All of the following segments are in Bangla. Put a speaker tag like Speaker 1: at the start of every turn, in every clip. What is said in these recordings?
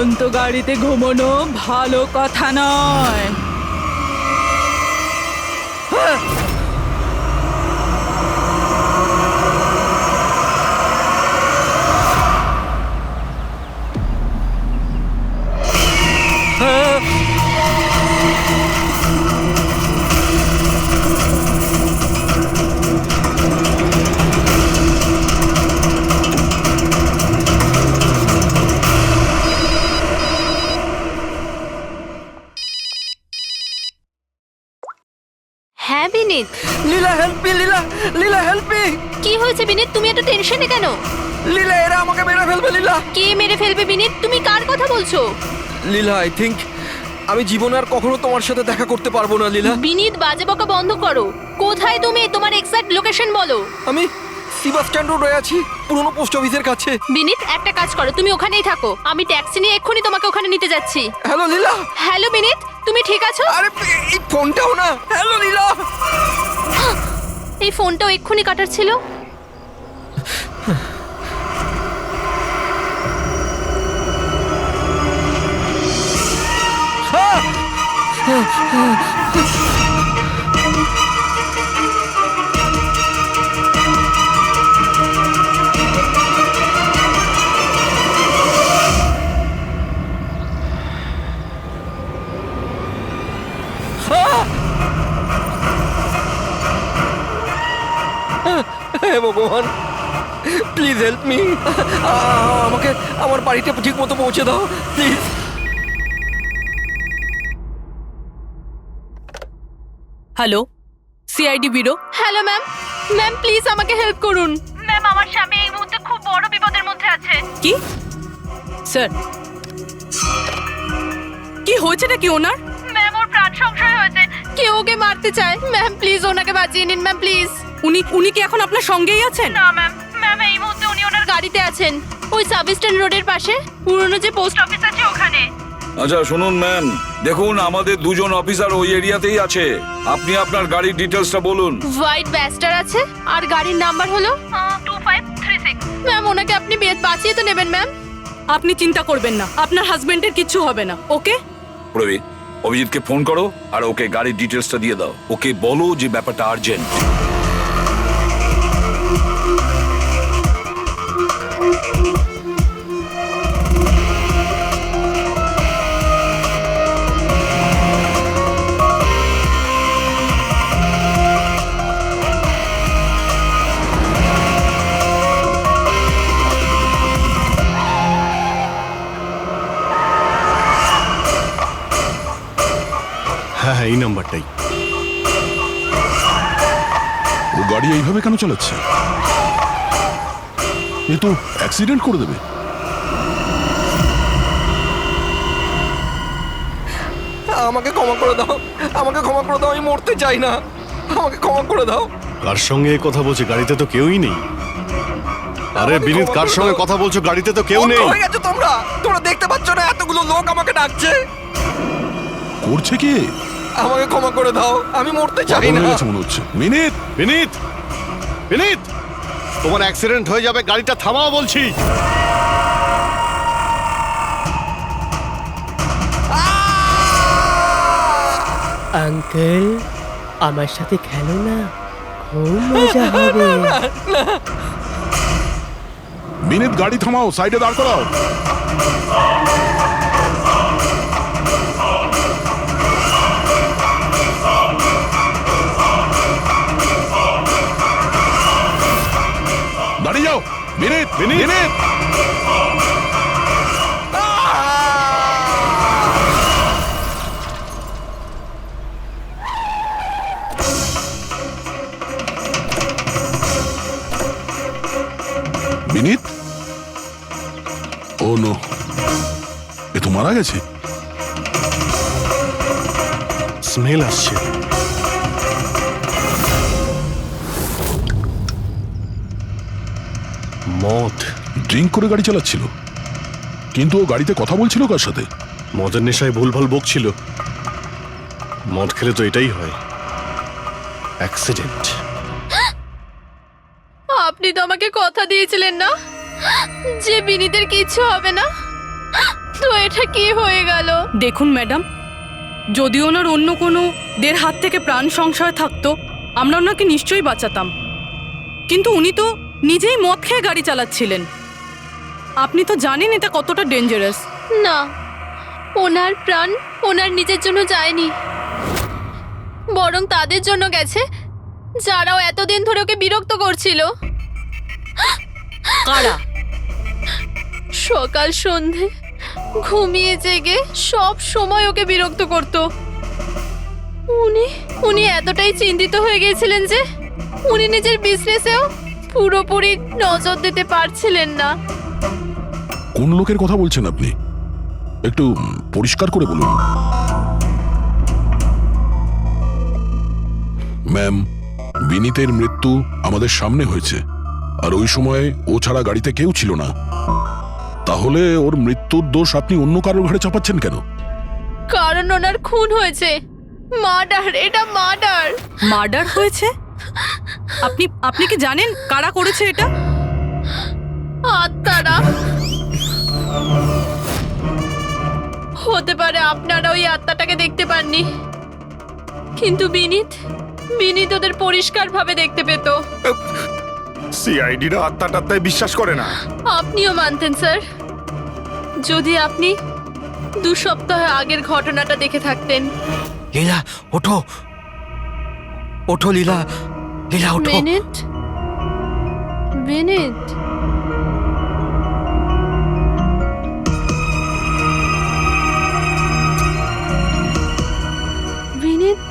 Speaker 1: উড়ন্ত গাড়িতে ঘুমানো ভালো কথা নয়।
Speaker 2: হ্যাঁ বিনীত,
Speaker 3: লীলা হেল্প মি, লীলা লীলা হেল্প মি।
Speaker 2: কি হয়েছে বিনীত? তুমি এত টেনশনে কেন?
Speaker 3: লীলা এরা আমাকে মেরে ফেলবে। লীলা,
Speaker 2: কে মেরে ফেলবে বিনীত? তুমি কার কথা বলছো?
Speaker 3: লীলা আই থিংক আমি জীবনে আর কখনো তোমার সাথে দেখা করতে পারবো না। লীলা,
Speaker 2: বিনীত বাজে বকা বন্ধ করো। কোথায় তুমি? তোমার এক্সাক্ট লোকেশন বলো।
Speaker 3: আমি বাস স্ট্যান্ড রোডে আছি, পুরনো পোস্ট অফিসের কাছে।
Speaker 2: বিনীত একটা কাজ করো, তুমি ওখানেই থাকো, আমি ট্যাক্সি নিয়ে এক্ষুনি তোমাকে ওখানে নিতে যাচ্ছি।
Speaker 3: হ্যালো লীলা।
Speaker 2: হ্যালো বিনীত, তুমি ঠিক আছো?
Speaker 3: আরে এই ফোনটাও না। হ্যালো লীলা।
Speaker 2: এই ফোনটাও এক্ষুনি কাটার ছিল।
Speaker 3: হে ভগবান, প্লিজ হেল্প মি। আমাকে আমার বাড়িতে ঠিক মতো পৌঁছে দাও please.
Speaker 1: Hello, CID bureau.
Speaker 2: Hello ma'am, ma'am please আমাকে হেল্প করুন। ম্যাম আমার স্বামী এই মুহূর্তে খুব বড় বিপদের মধ্যে আছে।
Speaker 1: কি স্যার, কি হয়েছে নাকি ওনার?
Speaker 2: ম্যাম ওর প্রাণ সংশয় হয়েছে, কেউ ওকে মারতে চায়। ম্যাম প্লিজ ওনাকে বাঁচিয়ে নিন ম্যাম প্লিজ।
Speaker 1: উনি কি এখন আপনার সঙ্গেই আছেন?
Speaker 2: না ম্যাম, ম্যাম এই মুহূর্তে উনি ওনার গাড়িতে আছেন, ওই সার্ভিস স্ট্যান্ড রোডের পাশে পুরনো যে পোস্ট অফিস আছে ওখানে।
Speaker 4: আচ্ছা শুনুন ম্যাম, দেখুন আমাদের দুজন অফিসার ওই এরিয়াতেই আছে। আপনি আপনার গাড়ির ডিটেলসটা বলুন।
Speaker 2: হোয়াইট ব্যাস্টার আছে আর গাড়ির নাম্বার হলো 2536। ম্যাম ওনাকে আপনি বাঁচিয়ে তো নেবেন ম্যাম।
Speaker 1: আপনি চিন্তা করবেন না, আপনার হাজবেন্ডের কিচ্ছু হবে না। ওকে
Speaker 4: প্রবীর, অভিজিৎকে ফোন করো আর ওকে গাড়ির ডিটেলসটা দিয়ে দাও। ওকে বলো যে ব্যাপারটা আর্জেন্ট।
Speaker 5: হ্যাঁ হ্যাঁ, এই নাম্বারটাই।
Speaker 6: ও গাড়ি এইভাবে কেন চালাচ্ছে? এ তো অ্যাক্সিডেন্ট করে দেবে।
Speaker 3: আমাকে ক্ষমা করে দাও, আমাকে ক্ষমা করে দাও, আমি মরতে চাই না, আমাকে ক্ষমা করে দাও।
Speaker 5: কার সঙ্গে এই কথা বলছে? গাড়িতে তো কেউই নেই। আরে
Speaker 3: আমাকে
Speaker 5: বিনীত,
Speaker 3: ক্ষমা
Speaker 5: কার
Speaker 3: করে
Speaker 5: সঙ্গে
Speaker 3: দাও।
Speaker 5: কথা বলছো? গাড়িতে তো কেউ
Speaker 3: অন্ধ
Speaker 5: নেই।
Speaker 3: হয়ে গেছো তোমরা, তোমরা দেখতে পাচ্ছ না এতগুলো লোক আমাকে ডাকছে?
Speaker 6: করছে কি?
Speaker 3: আমাকে ক্ষমা করে দাও, আমি মরতে চাই
Speaker 6: পাগল
Speaker 3: না।
Speaker 6: হয়ে গেছে মনে হচ্ছে। মিনিট,
Speaker 5: বিনীত, বিনীত, তোমার অ্যাক্সিডেন্ট হয়ে যাবে, গাড়িটা থামাও বলছি।
Speaker 7: আঙ্কেল আমার সাথে খেলো না, খুব মজা হবে।
Speaker 6: মিনিট গাড়ি থামাও, সাইডে দাঁড় করাও। দাঁড়িয়ে যাও। Minute, minute. Vineet, oh no, এ তো মারা গেছে।
Speaker 5: স্মেল আসছে। মদ।
Speaker 6: ড্রিঙ্ক করে গাড়ি চালাচ্ছিল, কিন্তু ও গাড়িতে কথা বলছিল কার সাথে?
Speaker 5: মদের নেশায় ভুলভাল বকছিল। মদ খেলে তো এটাই হয়, অ্যাক্সিডেন্ট।
Speaker 2: আপনি তো আমাকে কথা দিয়েছিলেন না যে বিনীতের কিচ্ছু হবে না। তো এটা কি হয়ে গেল?
Speaker 1: দেখুন ম্যাডাম, যদি ওনার অন্য কোনো দের হাত থেকে প্রাণ সংশয় থাকতো আমরা ওনাকে নিশ্চয়ই বাঁচাতাম, কিন্তু উনি তো নিজেই মদ খেয়ে গাড়ি চালাচ্ছিলেন। আপনি তো জানেন এটা কতটা ডেঞ্জারাস।
Speaker 2: না, ওনার প্রাণ ওনার নিজের জন্য যায়নি, বরং তাদের জন্য গেছে যারাও এতদিন ধরে ওকে বিরক্ত করছিল।
Speaker 1: কারা?
Speaker 2: সকাল সন্ধে ঘুমিয়ে জেগে সব সময় ওকে বিরক্ত করত। উনি এতটাই চিন্তিত হয়ে গিয়েছিলেন যে উনি নিজের বিজনেসেও পুরোপুরি নজর দিতে পারছিলেন না।
Speaker 6: কোন লোকের কথা বলছেন আপনি? একটু পরিষ্কার করে বলুন। ম্যাম, বিনীতের মৃত্যু আমাদের সামনে হয়েছে, আর ওই সময় ও ছাড়া গাড়িতে কেউ ছিল না। তাহলে ওর মৃত্যুর দোষ আপনি অন্য কারোর ঘাড়ে চাপাচ্ছেন কেন?
Speaker 2: কারণ ওনার খুন হয়েছে। মার্ডার, এটা মার্ডার।
Speaker 1: মার্ডার হয়েছে? আপনি কি জানেন কারা করেছে এটা?
Speaker 2: আত্মারা। হতে পারে আপনারা ওই আত্মাটাকে দেখতে পাননি, কিন্তু বিনীত ওদের পরিষ্কারভাবে দেখতে পেত।
Speaker 8: সিআইডিরা আত্মাটাত্মায় বিশ্বাস করে না।
Speaker 2: আপনিও মানতেন স্যার, যদি আপনি 2 সপ্তাহ আগের ঘটনাটা দেখে থাকতেন।
Speaker 3: লীলা ওঠো, ওঠো লীলা, লীলা ওঠো।
Speaker 2: বিনীত, বিনীত। বিনীত,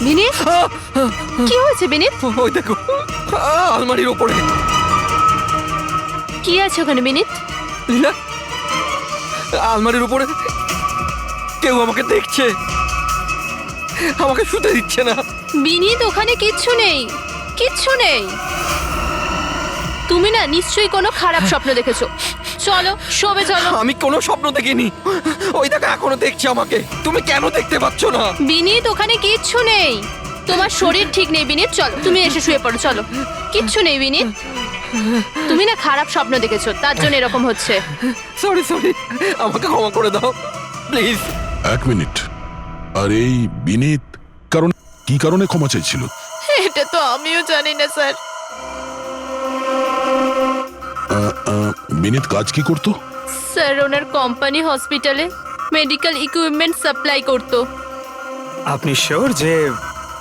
Speaker 2: বিনীত, কি হয়েছে বিনীত?
Speaker 3: ওই দেখো, আলমারির ওপরে।
Speaker 2: কি আছে ওখানে বিনীত?
Speaker 3: লীলা, আলমারির উপরে কেউ আমাকে দেখছে, আমাকে শুতে দিচ্ছে না।
Speaker 2: বিনীত, ওখানে কিচ্ছু নেই, কিচ্ছু নেই। তুমি না নিশ্চয়ই কোনো খারাপ স্বপ্ন দেখেছো। চলো শোবে চলো।
Speaker 3: আমি কোনো স্বপ্ন দেখিনি। ওই দেখো এখনো দেখছে আমাকে। তুমি কেন দেখতে পাচ্ছ না?
Speaker 2: বিনীত, ওখানে কিচ্ছু নেই। তোমার শরীর ঠিক নেই বিনীত, চলো তুমি এসে শুয়ে পড়ো। চলো, কিচ্ছু নেই বিনীত। তুমি না খারাপ স্বপ্ন দেখেছো, তার জন্য এরকম হচ্ছে।
Speaker 3: সরি সরি, আমাকে ক্ষমা করে দাও প্লিজ।
Speaker 6: 1 মিনিট। আর এই বিনীত কি কারণে ক্ষমা চাইছিল?
Speaker 2: এটা তো আমিও জানি না স্যার।
Speaker 6: বিনীত কাজ কি করতো?
Speaker 2: স্যার, ওনার কোম্পানি হসপিটালে মেডিকেল ইকুইপমেন্ট সাপ্লাই করতো।
Speaker 9: আপনি শিওর যে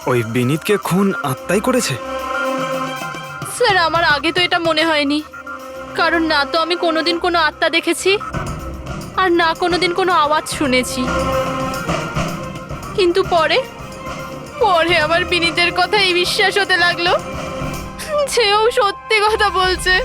Speaker 9: ওই বিনীতকে খুন আত্মাই করেছে?
Speaker 2: স্যার, আমার আগে তো এটা মনে হয়নি, কারণ না তো আমি কোনোদিন কোনো আত্মা দেখেছি, আর না কোনোদিন কোনো আওয়াজ শুনেছি। কিন্তু পরে আমার বিনীতের কথাই বিশ্বাস হতে লাগলো যে ও সত্যি কথা বলছে।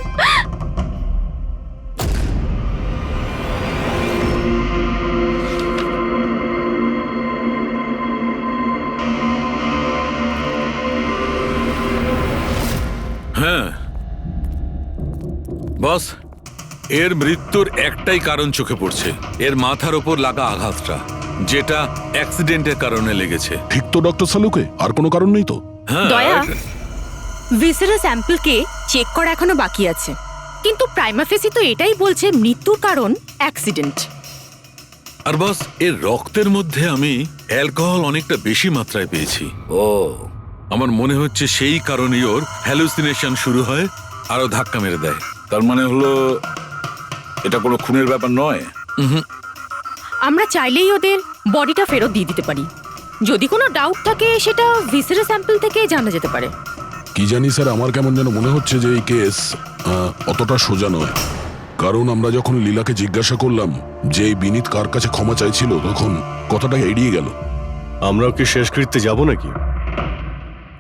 Speaker 10: হ্যাঁ বস, এর মৃত্যুর একটাই কারণ চোখে পড়ছে, এর মাথার ওপর লাগা আঘাতটা, যেটা অ্যাক্সিডেন্টের কারণে লেগেছে।
Speaker 6: ঠিক তো ডক্টর সালুকে? আর কোনো কারণ নেই তো?
Speaker 10: হ্যাঁ,
Speaker 11: দয়া, ভিসেরাল স্যাম্পলকে চেক করা এখনো বাকি আছে, কিন্তু প্রাইমা ফেসি তো এটাই বলছে মৃত্যুর কারণ অ্যাক্সিডেন্ট।
Speaker 10: আর বস, এর রক্তের মধ্যে আমি অ্যালকোহল অনেকটা বেশি মাত্রায় পেয়েছি।
Speaker 4: ও,
Speaker 10: আমার মনে হচ্ছে সেই কারণেই ওর হ্যালুসিনেশন শুরু হয়, আরো ধাক্কা মেরে দেয়।
Speaker 4: তার মানে হলো এটা কোনো খুনের ব্যাপার নয়।
Speaker 11: আমরা চাইলেই ওদের বডিটা ফেরত দিয়ে দিতে পারি। যদি কোনো ডাউট থাকে সেটা ভিসেরাল স্যাম্পল থেকে জানা যেতে পারে।
Speaker 6: কি জানি স্যার, আমার কেমন যেন মনে হচ্ছে যে এই কেস অতটা সোজা নয়। কারণ আমরা যখন লীলাকে জিজ্ঞাসা করলাম যে এই বিনীত কার কাছে ক্ষমা চাইছিল, তখন কথাটা এড়িয়ে গেল।
Speaker 5: আমরাও কি শেষকৃত্যে যাব নাকি?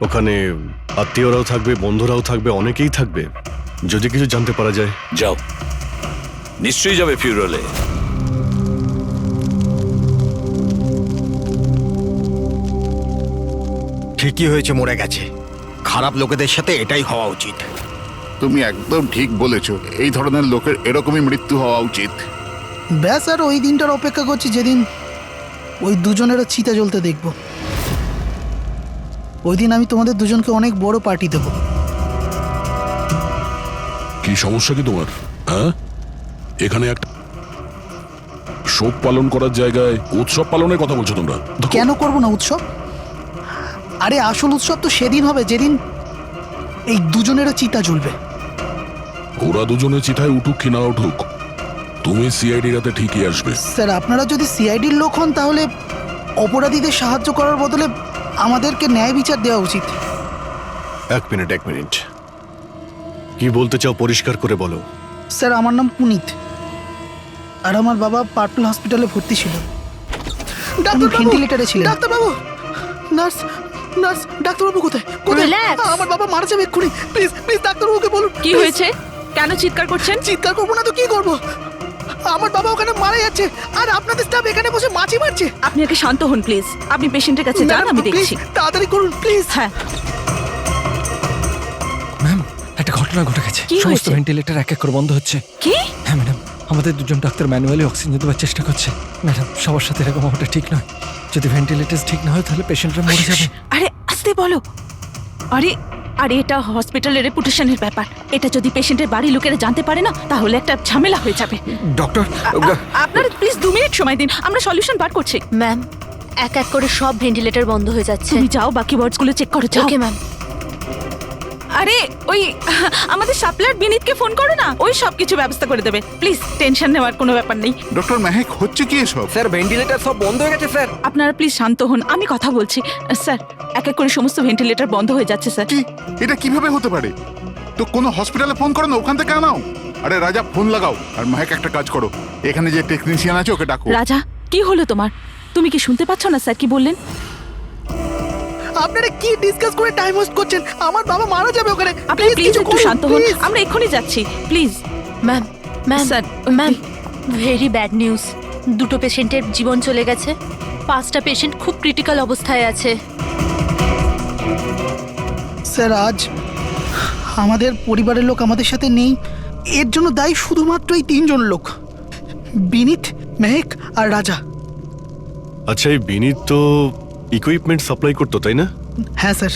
Speaker 5: ওখানে আত্মীয়রাও থাকবে, বন্ধুরাও থাকবে, অনেকেই থাকবে। যদি কিছু জানতে পারা যায়।
Speaker 4: যাও, নিশ্চয়ই যাবে ফিউরালে।
Speaker 3: ঠিকই হয়েছে, মরে গেছে। খারাপ লোকেদের সাথে এটাই হওয়া উচিত।
Speaker 8: তুমি একদম ঠিক বলেছো, এই ধরনের লোকের এরকমই মৃত্যু হওয়া উচিত।
Speaker 12: ব্যাস, আর ওই দিনটার অপেক্ষা করছি যেদিন ওই দুজনেরও চিতা জ্বলতে দেখব। ওই দিন আমি তোমাদের দুজনকে অনেক বড় পার্টি দেব।
Speaker 6: কি সমস্যা কি তোমার? হ্যাঁ, এখানে একটা শোক পালন করার জায়গায় উৎসব পালনের কথা বলছো তোমরা?
Speaker 12: কেন করব না উৎসব? আরে আসল উৎসব তো সেদিন হবে যেদিন এই দুজনেরও চিতা জ্বলবে।
Speaker 6: ওরা দুজনে চিতায় উঠুক কি না উঠুক, তুমি সিআইডি রাতে ঠিকই আসবে।
Speaker 12: স্যার, আপনারা যদি সিআইডির লোক হন তাহলে অপরাধীদের সাহায্য করার বদলে আমাদেরকে ন্যায় বিচার দেওয়া উচিত।
Speaker 5: এক মিনিট কি বলতে চাও পরিষ্কার করে বলো।
Speaker 12: স্যার, আমার নাম পুনিত, আর আমার বাবা পার্পল হসপিটালে ভর্তি ছিল। ভেন্টিলেটরে ছিলেন। ডাক্তারবাবু, নার্স, ডাক্তারবাবু কোথায়?
Speaker 2: Relax.
Speaker 12: আমার বাবা মারা যাবে এক্ষুনি। প্লিজ ডাক্তারবাবুকে বলুন।
Speaker 11: কি হয়েছে? কেন চিৎকার করছেন?
Speaker 12: চিৎকার করবো না তো কি করবো? আমার বাবা ওখানে মারা যাচ্ছে আর আপনাদের স্টাফ এখানে বসে মাছি মারছে।
Speaker 11: আপনি আগে শান্ত হন প্লিজ। আপনি পেশেন্টের কাছে যান, আমি দেখছি।
Speaker 12: তাড়াতাড়ি করুন প্লিজ।
Speaker 11: হ্যাঁ,
Speaker 3: ম্যাম, একটা ঘটনা ঘটে গেছে।
Speaker 11: কি
Speaker 3: সমস্ত
Speaker 11: হয়েছে?
Speaker 3: ভেন্টিলেটর এক এক করে বন্ধ হচ্ছে।
Speaker 11: কি?
Speaker 3: হ্যাঁ ম্যাডাম, আমাদের দুজন ডাক্তার ম্যানুয়ালি অক্সিজেন দেওয়ার চেষ্টা করছে। ম্যাডাম, সবার সাথে এরকম হওয়াটা ঠিক নয়। যদি ভেন্টিলেটর ঠিক না হয় তাহলে পেশেন্টরা মরে যাবে।
Speaker 11: আরে আস্তে বলো। আরে আরে এটা হসপিটালের রেপুটেশনের ব্যাপার। এটা যদি পেশেন্টের বাড়ির লোকেরা জানতে পারে না তাহলে একটা ঝামেলা হয়ে যাবে।
Speaker 3: ডক্টর,
Speaker 11: আপনারা প্লিজ 2 মিনিট সময় দিন, আমরা সলিউশন বার করছি।
Speaker 2: ম্যাম, এক এক করে সব ভেন্টিলেটর বন্ধ হয়ে যাচ্ছে।
Speaker 11: তুমি যাও, বাকি ওয়ার্ডসগুলো চেক করো, যাও।
Speaker 2: Okay ma'am.
Speaker 11: আরে ওই আমাদের সাপ্লায়ার বিনীতকে ফোন করো না, ওই সব কিছু ব্যবস্থা করে দেবে। প্লিজ টেনশন নেওয়ার কোনো ব্যাপার নেই।
Speaker 8: ডক্টর মেহেক, হচ্ছে কি এসব?
Speaker 3: স্যার ভেন্টিলেটর সব বন্ধ হয়ে গেছে স্যার।
Speaker 11: আপনারা প্লিজ শান্ত হন, আমি কথা বলছি। স্যার, এক এক করে সমস্ত ভেন্টিলেটর বন্ধ হয়ে যাচ্ছে স্যার।
Speaker 8: কি? এটা কিভাবে হতে পারে? তো কোনো হসপিটালে ফোন করো না, ওখান থেকে আনাও। আরে রাজা, ফোন লাগাও। আর মেহেক, একটা কাজ করো, এখানে যে টেকনিশিয়ান আছে ওকে ডাকো।
Speaker 11: রাজা, কি হলো তোমার? তুমি কি শুনতে পাচ্ছ না স্যার কি বললেন?
Speaker 12: আপনারা কি ডিসকাস করে টাইম ওয়েস্ট করছেন? আমার বাবা মারা যাবে ওখানে।
Speaker 11: আপনি প্লিজ একটু শান্ত হন, আমরা এক্ষুনি যাচ্ছি please.
Speaker 2: Ma'am,
Speaker 11: sir,
Speaker 2: ma'am, very bad news. দুটো পেশেন্টের জীবন চলে গেছে। 5টা পেশেন্ট খুব ক্রিটিক্যাল অবস্থায় আছে।
Speaker 12: স্যার, আজ আমাদের পরিবারের লোক আমাদের সাথে নেই। এর জন্য দায়ী শুধুমাত্র এই 3 জন লোক, বিনীত, মেহেক আর রাজা।
Speaker 5: আচ্ছা, এই বিনীত তো ইকুইপমেন্ট সাপ্লাই করতো, তাই না?
Speaker 12: হ্যাঁ স্যার।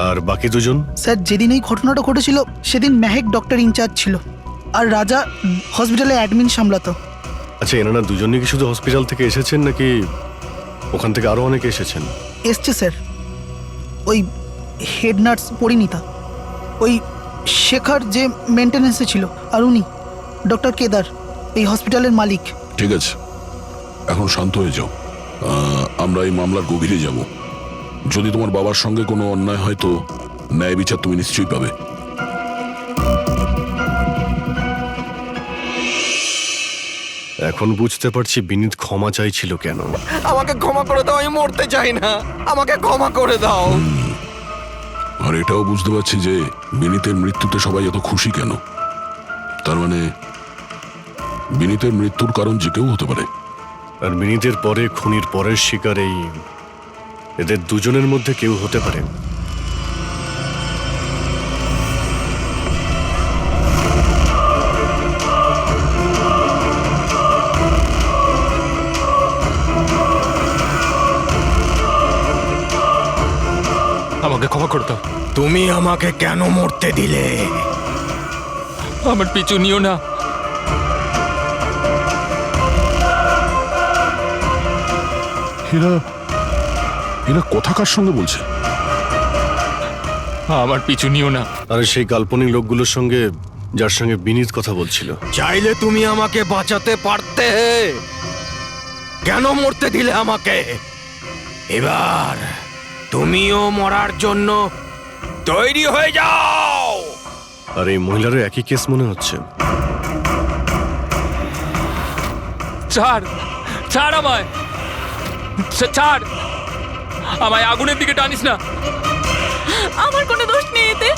Speaker 5: আর বাকি দুজন?
Speaker 12: স্যার, যেদিন এই ঘটনাটা ঘটেছিল সেদিন মেহেক ডক্টর ইনচার্জ ছিল আর রাজা হসপিটালে অ্যাডমিন সামলাতো।
Speaker 5: আচ্ছা, এনারা দুজনই কি শুধু হসপিটাল থেকে এসেছেন নাকি ওখান থেকে আরো অনেকে এসেছেন?
Speaker 12: এসছে স্যার, ওই হেড নার্স পরিণীতা, ওই শেখর যে মেনটেন্যান্সে ছিল, আর উনি ডক্টর কেদার, এই হসপিটালের মালিক।
Speaker 6: ঠিক আছে, এখন শান্ত হয়ে যাও। আমরা এই মামলার গভীরে যাব। যদি তোমার বাবার সঙ্গে কোনো অন্যায় হয় তো ন্যায় বিচার তুমি নিশ্চয়ই পাবে।
Speaker 5: এখন বুঝতে পারছি বিনীত ক্ষমা চাইছিল কেন।
Speaker 3: আমাকে ক্ষমা করে দাও, আমি মরতে চাই না। আমাকে ক্ষমা করে দাও।
Speaker 6: আর এটাও বুঝতে পারছি যে বিনীতের মৃত্যুতে সবাই এত খুশি কেন। তার মানে বিনীতের মৃত্যুর কারণ যে কেউ হতে পারে।
Speaker 5: আর বিনীতের পরে খুনির পরের শিকার এই এদের দুজনের মধ্যে কেউ হতে পারে।
Speaker 3: আমাকে ক্ষমা করে দাও। তুমি আমাকে কেন মরতে দিলে? আমার পিছু নিও না।
Speaker 6: এরা কথা কার সঙ্গে বলছে?
Speaker 3: আমার পিছু নিও না।
Speaker 5: আরে সেই কাল্পনিক লোকগুলোর সঙ্গে যার সঙ্গে বিনীত কথা বলছিল।
Speaker 3: চাইলে তুমি আমাকে বাঁচাতে পারতে, কেন মরতে দিলে আমাকে? এবার তুমিও মরার জন্য তৈরি হয়ে যাও।
Speaker 5: আর এই মহিলারও একই কেস মনে হচ্ছে।
Speaker 3: ছাড়, ছাড় আমায়, ছাড় আমায়, আগুনের দিকে টানিস না।
Speaker 11: আমার কোনো দোষ নেই এতে।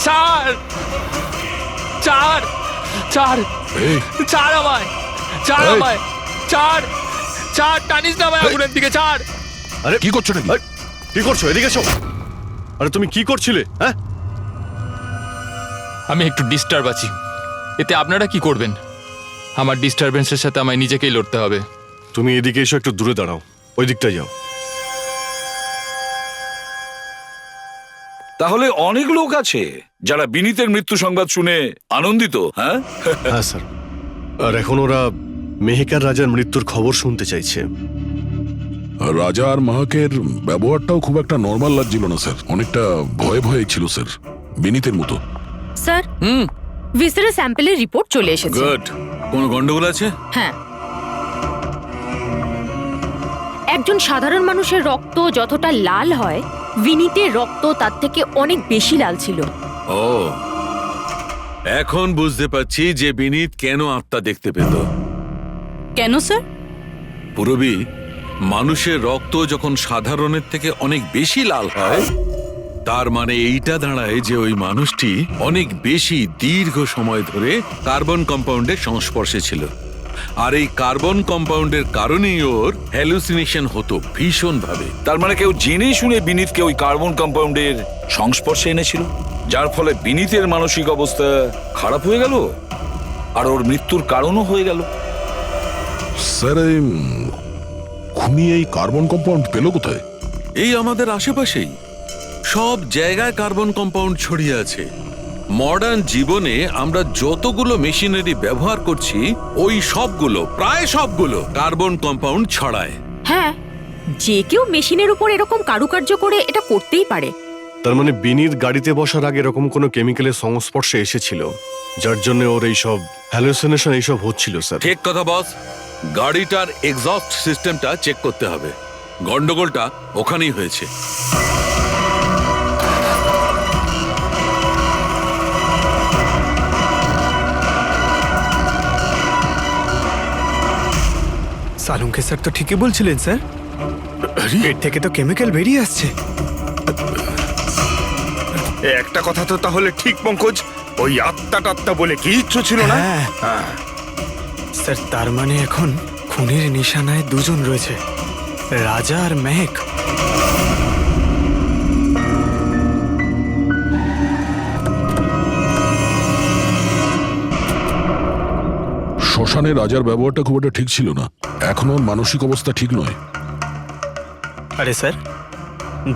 Speaker 3: ছাড়, ছাড়, ছাড়, ছাড় আমায়, ছাড় আমায়, ছাড়, ছাড়, টানিস না আমায় আগুনের দিকে, ছাড়।
Speaker 5: আরে কি করছো নাকি? কি করছো? এদিকে এসো। আরে তুমি কি করছিলে? হ্যাঁ,
Speaker 3: আমি একটু ডিস্টার্ব আছি, এতে আপনারা কি করবেন? আমার ডিস্টারবেন্সের সাথে আমায় নিজেকেই লড়তে হবে।
Speaker 5: তুমি এদিকে এসো, একটু দূরে দাঁড়াও, ওই দিকটায় যাও।
Speaker 4: তাহলে অনেক লোক আছে যারা বিনীতের মৃত্যু সংবাদ শুনে আনন্দিত, হ্যাঁ?
Speaker 5: হ্যাঁ স্যার, আর এখন ওরা মেহেকার রাজার মৃত্যুর খবর শুনতে চাইছে।
Speaker 6: রাজা আর মাহাকের ব্যবহারটাও খুব একটা নর্মাল লাগছিল না স্যার, অনেকটা ভয়ে ভয়ে ছিল স্যার, বিনীতের মতো।
Speaker 2: স্যার, ভিসেরা স্যাম্পলের রিপোর্ট চলে এসেছে।
Speaker 10: গুড। কোনো গন্ডগোল আছে?
Speaker 2: হ্যাঁ, একজন সাধারণ মানুষের রক্ত যতটা লাল হয়, বিনীতের রক্ত তার থেকে অনেক বেশি লাল ছিল।
Speaker 10: ও, এখন বুঝতে পারছি যে বিনীত কেন আত্মা দেখতে পেত।
Speaker 1: কেন স্যার?
Speaker 10: পুরবী, মানুষের রক্ত যখন সাধারণের থেকে অনেক বেশি লাল হয়, তার মানে এইটা দাঁড়ায় যে ওই মানুষটি অনেক বেশি দীর্ঘ সময় ধরে কার্বন কম্পাউন্ডের সংস্পর্শে ছিল। আর এই কার্বন কম্পাউন্ডের কারণেই ওর হ্যালুসিনেশন হতো ভীষণ ভাবে।
Speaker 4: তার মানে কেউ জেনে শুনে বিনীতকে ওই কার্বন কম্পাউন্ডের সংস্পর্শে এনেছিল, যার ফলে বিনীতের মানসিক অবস্থা খারাপ হয়ে গেল আর ওর মৃত্যুর কারণও হয়ে গেল।
Speaker 6: স্যার, এই খুনি এই কার্বন কম্পাউন্ড পেল কোথায়?
Speaker 10: এই আমাদের আশেপাশেই সব জায়গায় কার্বন কম্পাউন্ড ছড়িয়ে আছে। মডার্ন জীবনে আমরা যতগুলো মেশিনারি ব্যবহার করছি, ওই সবগুলো, প্রায় সবগুলো কার্বন কম্পাউন্ড ছড়ায়।
Speaker 2: হ্যাঁ, যে কেউ মেশিনের উপর এরকম কারুকার্য করে এটা করতেই পারে।
Speaker 5: তার মানে বিনীত গাড়িতে বসার আগে এরকম কোনো কেমিক্যালের সংস্পর্শে এসেছিল, যার জন্য ওর এইসব হ্যালুসিনেশন এইসব হচ্ছিল স্যার।
Speaker 10: ঠিক কথা বস। গাড়িটার এক্সস্ট সিস্টেমটা চেক করতে হবে। গন্ডগোলটা ওখানেই হয়েছে।
Speaker 9: সালুঙ্কে স্যার তো ঠিকই বলছিলেন স্যার, এর থেকে তো কেমিক্যাল বেরিয়ে আসছে। একটা কথা তো তাহলে ঠিক পঙ্কজ, ওই আত্মা টাত্মা বলে কিচ্ছু ছিল না। স্যার, তার মানে এখন খুনের নিশানায় দুজন রয়েছে, রাজা আর মেহেক।
Speaker 6: শ্মশানে রাজার ব্যবহারটা খুব একটা ঠিক ছিল না, এখনো ওর মানসিক অবস্থা ঠিক নয়।
Speaker 9: আরে স্যার,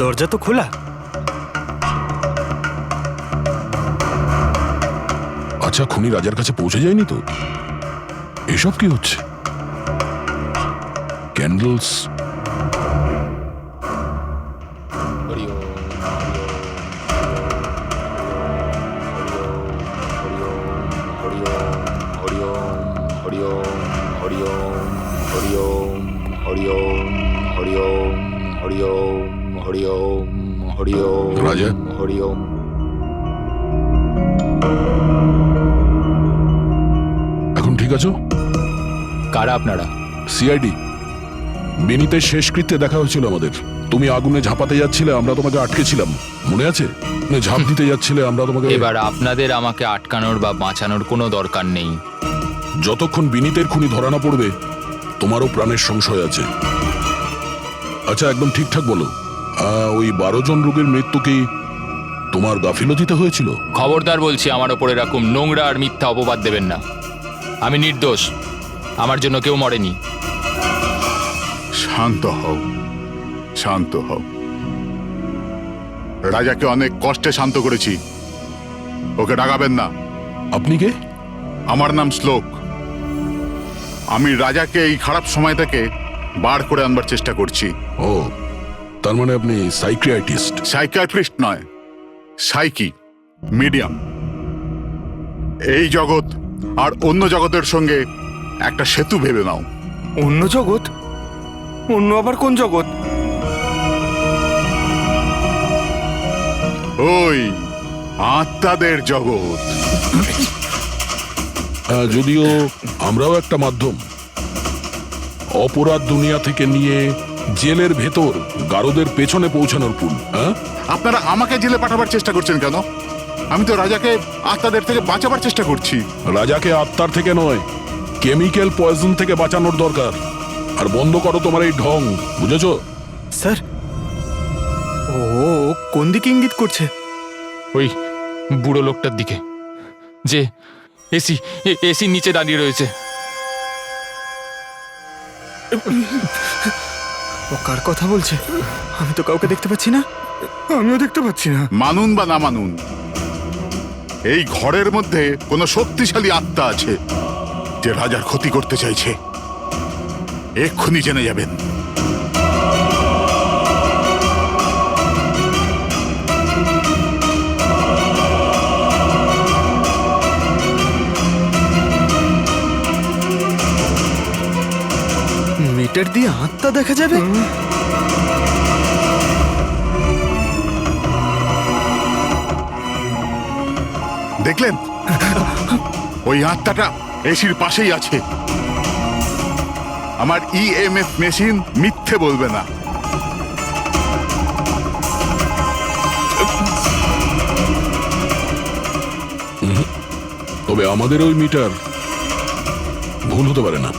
Speaker 9: দরজা তো খোলা।
Speaker 6: আচ্ছা, খুনি রাজার কাছে পৌঁছে যায়নি তো? এসব কি হচ্ছে? ক্যান্ডেলস। রাজা, এখন ঠিক আছো?
Speaker 13: কারা আপনারা?
Speaker 6: সিআইডি। বিনীতের শেষকৃত্যে দেখা হয়েছিল আমাদের। তুমি আগুনে ঝাঁপাতে যাচ্ছিলে, আমরা তোমাকে আটকেছিলাম, মনে আছে? ঝাঁপ দিতে যাচ্ছিলে, আমরা তোমাকে।
Speaker 13: এবার আপনাদের আমাকে আটকানোর বা বাঁচানোর কোনো দরকার নেই।
Speaker 6: যতক্ষণ বিনীতের খুনি ধরা না পড়বে, তোমারও প্রাণের সংশয় আছে। আচ্ছা, একদম ঠিকঠাক বলো, ওই 12 জন রোগীর মৃত্যু কি তোমার গাফিলতিতে হয়েছিল?
Speaker 13: খবরদার বলছি, আমার ওপর এরকম নোংরা আর মিথ্যা অপবাদ দেবেন না। আমি নির্দোষ, আমার জন্য কেউ মরেনি।
Speaker 8: শান্ত হও, শান্ত হও। রাজাকে অনেক কষ্টে শান্ত করেছি, ওকে ডাকাবেন না।
Speaker 6: আপনি কে?
Speaker 8: আমার নাম শ্লোক। আমি রাজাকে এই খারাপ সময় থেকে বার করে আনবার চেষ্টা করছি।
Speaker 6: ও, তার মানে আপনি সাইকিয়াট্রিস্ট?
Speaker 8: সাইকিয়াট্রিস্ট নয়, সাইকি, মিডিয়াম। এই জগৎ আর অন্য জগতের সঙ্গে একটা সেতু ভেবে নাও।
Speaker 9: অন্য জগৎ? অন্য আবার কোন জগৎ?
Speaker 8: ওই আত্মাদের জগৎ।
Speaker 6: যদিও আমরাও একটা মাধ্যম, অপরাধ দুনিয়া থেকে নিয়ে জেলের ভেতর গারদের পেছনে পৌঁছানোর পুল।
Speaker 8: আপনারা আমাকে জেলে পাঠাবার চেষ্টা করছেন কেন? আমি তো রাজাকে আত্মাদের থেকে বাঁচাবার চেষ্টা করছি।
Speaker 6: রাজাকে আত্মার থেকে নয়, কেমিক্যাল পয়জন থেকে বাঁচানোর দরকার। আর বন্ধ করো তোমার এই ঢং, বুঝেছো?
Speaker 9: স্যার, ও কোন দিকে ইঙ্গিত করছে?
Speaker 13: ওই বুড়ো লোকটার দিকে, যে এসি নিচে দাঁড়িয়ে রয়েছে।
Speaker 9: ও কার কথা বলছে? আমি তো কাউকে দেখতে পাচ্ছি না। আমিও দেখতে পাচ্ছি না।
Speaker 8: মানুন বা না মানুন, এই ঘরের মধ্যে কোনো শক্তিশালী আত্মা আছে যে রাজার ক্ষতি করতে চাইছে। এক্ষুনি জেনে যাবেন।
Speaker 9: মিটার দিয়ে আত্মা দেখা যাবে?
Speaker 8: দেখলেন, ওই আত্মাটা এসির পাশেই আছে। আমার ইএমএফ মেশিন মিথ্যে বলবে না।
Speaker 6: তবে আমাদের ওই মিটার ভুল হতে পারে না,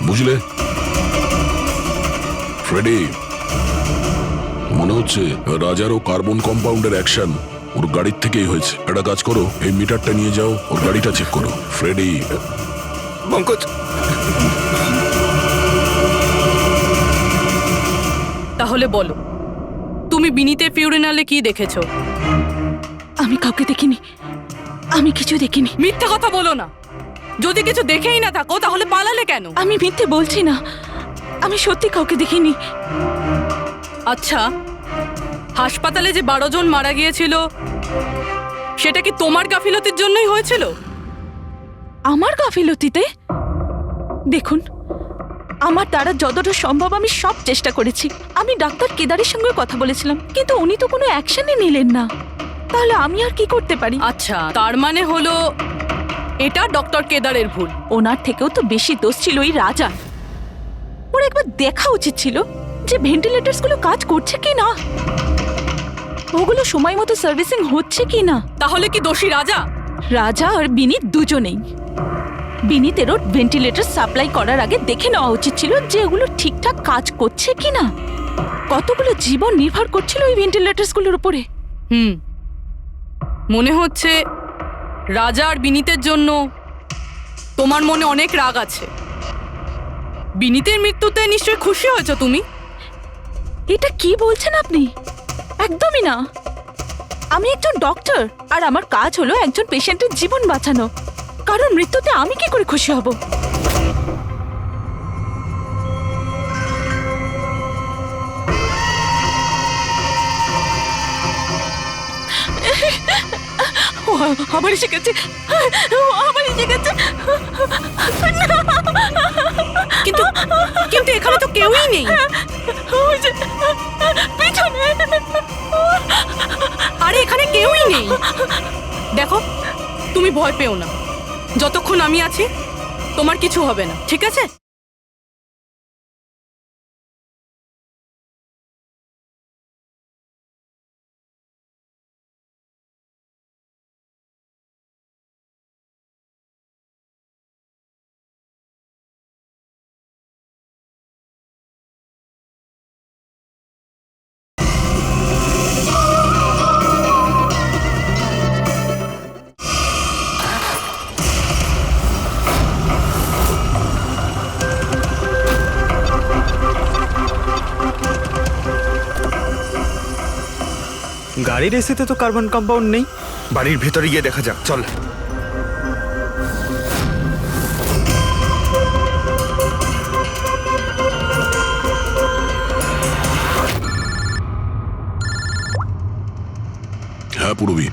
Speaker 6: বুঝলে ফ্রেডি? মনে হচ্ছে রাজার ও কার্বন কম্পাউন্ডের অ্যাকশন ওর গাড়ির থেকেই হয়েছে। একটা কাজ করো, এই মিটারটা নিয়ে যাও, ওর গাড়িটা চেক করো। ফ্রেডি।
Speaker 9: পঙ্কজ,
Speaker 1: তাহলে বলো, তুমি বিনীতের ফিউরিনালে কি দেখেছো?
Speaker 11: আমি কাউকে দেখিনি, আমি কিছু দেখিনি।
Speaker 1: মিথ্যা কথা বলো না। যদি কিছু দেখেই না থাকো তাহলে পালালে কেন?
Speaker 11: আমি মিথ্যে বলছি না, আমি সত্যি কাউকে দেখিনি।
Speaker 1: আচ্ছা, হাসপাতালে যে 12 জন মারা গিয়েছিল সেটা কি তোমার গাফিলতির জন্যই হয়েছিল?
Speaker 11: আমার গাফিলতিতে? দেখুন, আমার দ্বারা যতটা সম্ভব আমি সব চেষ্টা করেছি। আমি ডাক্তার কেদারের সঙ্গে কথা বলেছিলাম, কিন্তু উনি তো কোনো অ্যাকশনই নিলেন না। তাহলে আমি আর কি করতে পারি?
Speaker 1: আচ্ছা, তার মানে হলো এটা ডক্টর কেদারের ভুল।
Speaker 11: ওনার থেকেও তো বেশি দোষ ছিল ওই রাজা। ওর একবার দেখা উচিত ছিল যে ভেন্টিলেটরস গুলো কাজ করছে কি না, ওগুলো সময় মতো সার্ভিসিং হচ্ছে কি না।
Speaker 1: তাহলে কি দোষী রাজা?
Speaker 11: রাজা আর বিনীত দুজনেই। বিনীতেরও ভেন্টিলেটর সাপ্লাই করার আগে দেখে নেওয়া উচিত ছিল যে ওগুলো ঠিকঠাক কাজ করছে কি না। কতগুলো জীবন নির্ভর করছিল ওই ভেন্টিলেটরস গুলোর উপরে।
Speaker 1: মনে হচ্ছে রাজা আর বিনীতের জন্য তোমার মনে অনেক রাগ আছে। বিনীতের মৃত্যুতে নিশ্চয়ই খুশি হয়েছো তুমি?
Speaker 11: এটা কি বলছেন আপনি? একদমই না। আমি একজন ডক্টর, আর আমার কাজ হলো একজন পেশেন্টের জীবন বাঁচানো। কারণ মৃত্যুতে আমি কি করে খুশি হব? আবার এসে গেছে, আবার এসে গেছে।
Speaker 1: কিন্তু কিন্তু এখানে তো কেউই নেই। আরে এখানে কেউই নেই। দেখো, তুমি ভয় পেও না। যতক্ষণ আমি আছি তোমার কিছু হবে না, ঠিক আছে?
Speaker 9: গাড়ির এসিতে তো কার্বন কম্পাউন্ড নেই। বাড়ির ভেতরে গিয়ে দেখা যাক, চল।
Speaker 6: হ্যাঁ পূরবী,